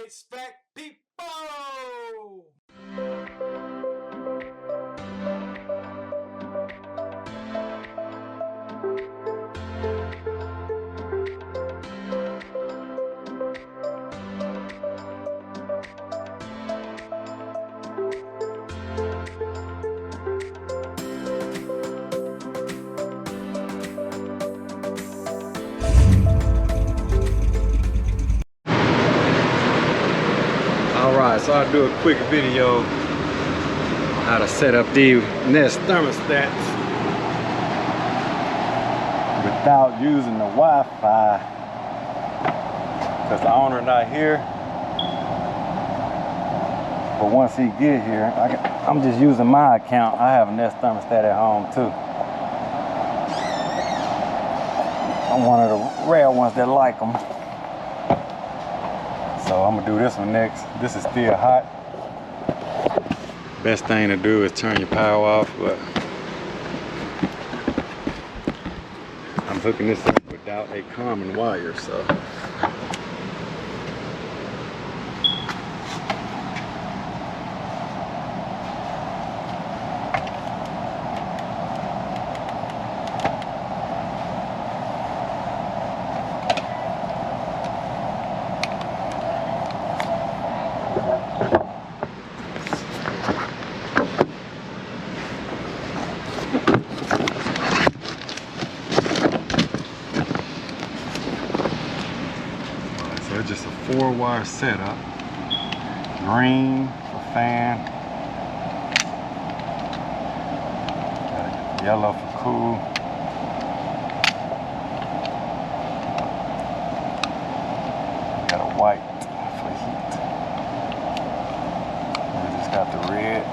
HVAC people! Alright, so I'll do a quick video how to set up the Nest thermostats without using the Wi-Fi, because the owner not here. But once he get here, I'm just using my account. I have a Nest thermostat at home too. I'm one of the rare ones that like them. So I'm gonna do this one next. This is still hot. Best thing to do is turn your power off, but I'm hooking this up without a common wire, so. It's just a 4-wire setup. Green for fan, yellow for cool, got a white for heat. We just got the red.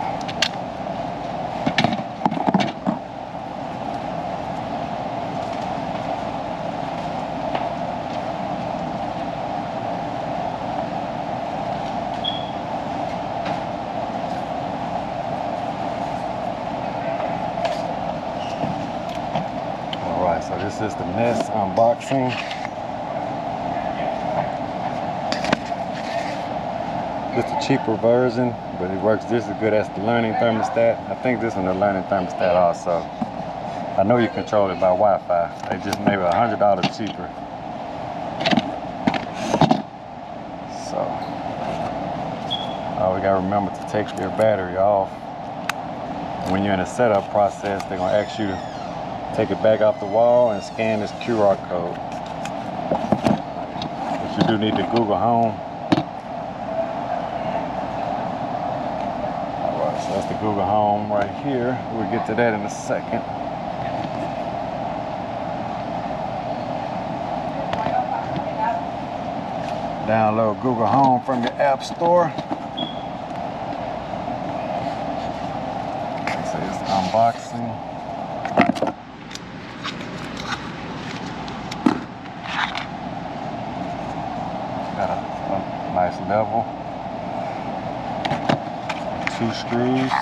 So this is the Nest unboxing. It's a cheaper version, but it works just as good as the learning thermostat. I think this one is the learning thermostat also. I know you control it by Wi-Fi. They just maybe $100 cheaper. So we gotta remember to take your battery off. When you're in the setup process, they're gonna ask you to take it back off the wall and scan this QR code. But you do need to Google Home. Alright, so that's the Google Home right here. We'll get to that in a second. Download Google Home from your App Store. So it's unboxing. Got a nice level, 2 screws,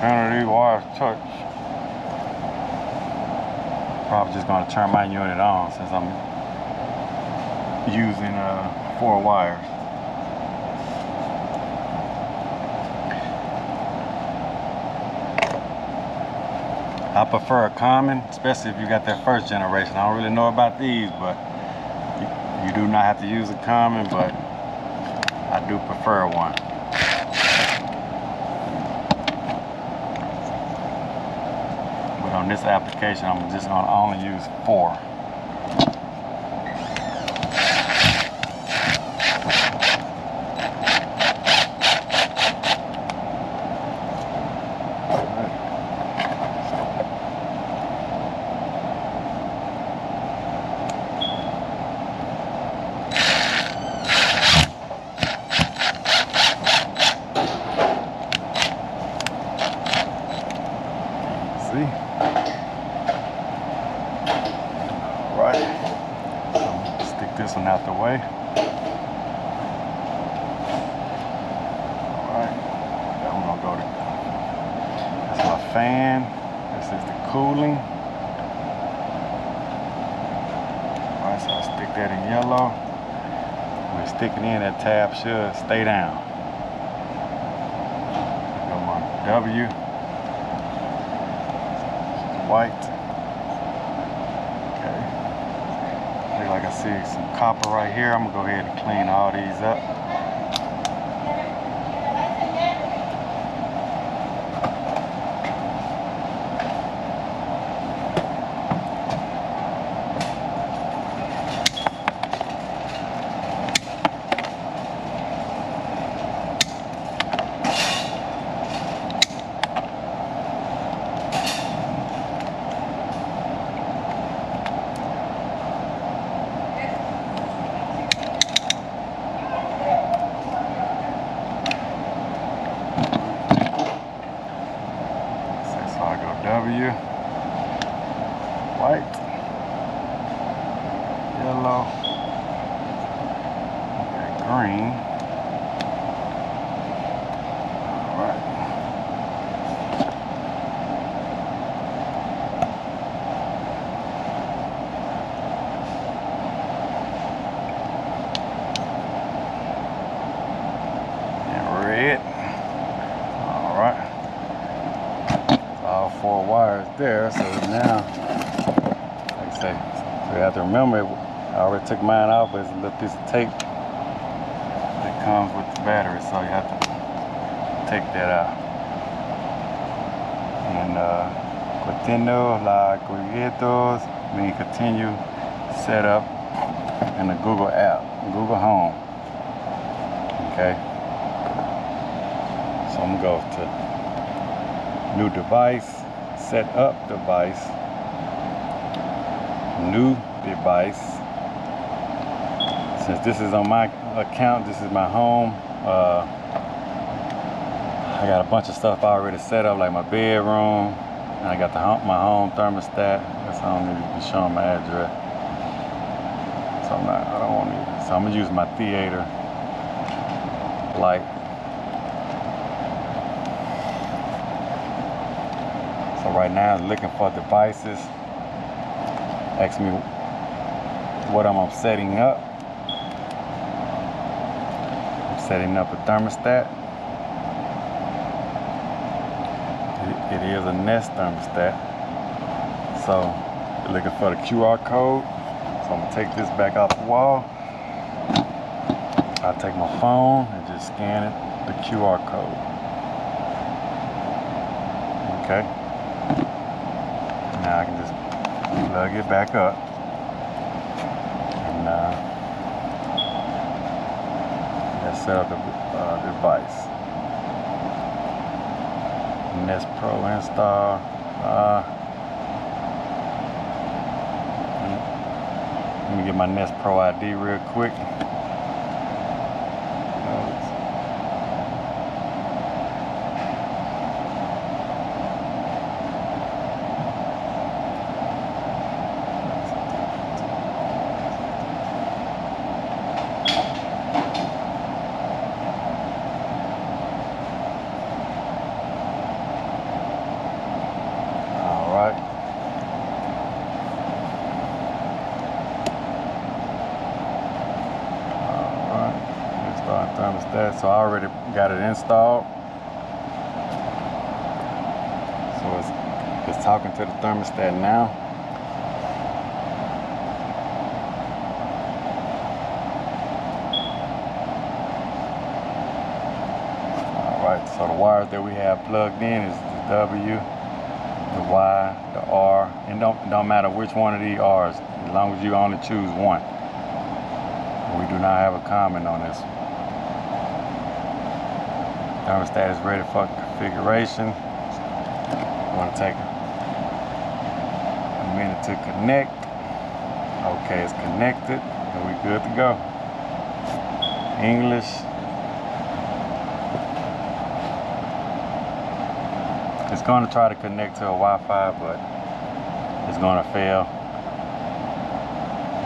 none of these wires touch. Probably just going to turn my unit on since I'm using 4 wires. I prefer a common, especially if you got that first generation. I don't really know about these, but you do not have to use a common, but I do prefer one. On this application, I'm just going to only use 4. See? All right, stick this one out the way. All right, now we're gonna go to, that's my fan. This is the cooling. All right, so I stick that in yellow. We're sticking in, that tab should stay down. Got my W, white. Okay. Look like I see some copper right here. I'm gonna go ahead and clean all these up. W, white, yellow, okay, green. All right. And red. All right. All 4 wires there, so now, like I say, so you have to remember, I already took mine off, but it's a little piece of tape that comes with the battery, so you have to take that out. And continue la corridos, mean continue setup in the Google app, Google Home. Okay, so I'm gonna go to new device, set up device, new device. Since this is on my account, this is my home. I got a bunch of stuff already set up, like my bedroom. And I got my home thermostat. Guess I don't need to be showing my address. So I don't want to. So I'm gonna use my theater light. So right now, I'm looking for devices. Ask me what I'm setting up. I'm setting up a thermostat. It is a Nest thermostat. So you're looking for the QR code. So I'm gonna take this back off the wall. I'll take my phone and just scan it, the QR code. Okay. Now I can just plug it back up and let's set up the device. Nest Pro install. Let me get my Nest Pro ID real quick. Thermostat, so I already got it installed. So it's talking to the thermostat now. Alright, so the wires that we have plugged in is the W, the Y, the R, and don't matter which one of these R's, as long as you only choose one. We do not have a comment on this. Thermostat is ready for configuration. I'm going to take a minute to connect. Okay, it's connected, and we're good to go. English. It's going to try to connect to a Wi-Fi, but it's going to fail.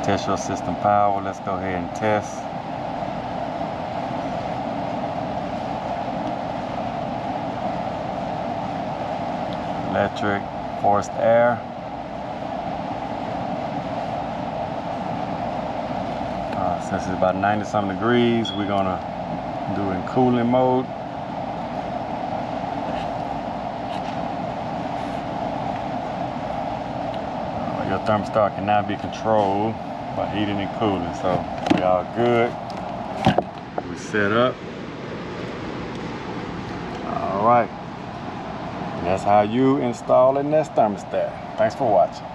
Test your system power. Let's go ahead and test. Electric, forced air. Since it's about 90-something degrees, we're gonna do in cooling mode. Your thermostat can now be controlled by heating and cooling, so we all good. We set up. All right. And that's how you install a Nest thermostat. Thanks for watching.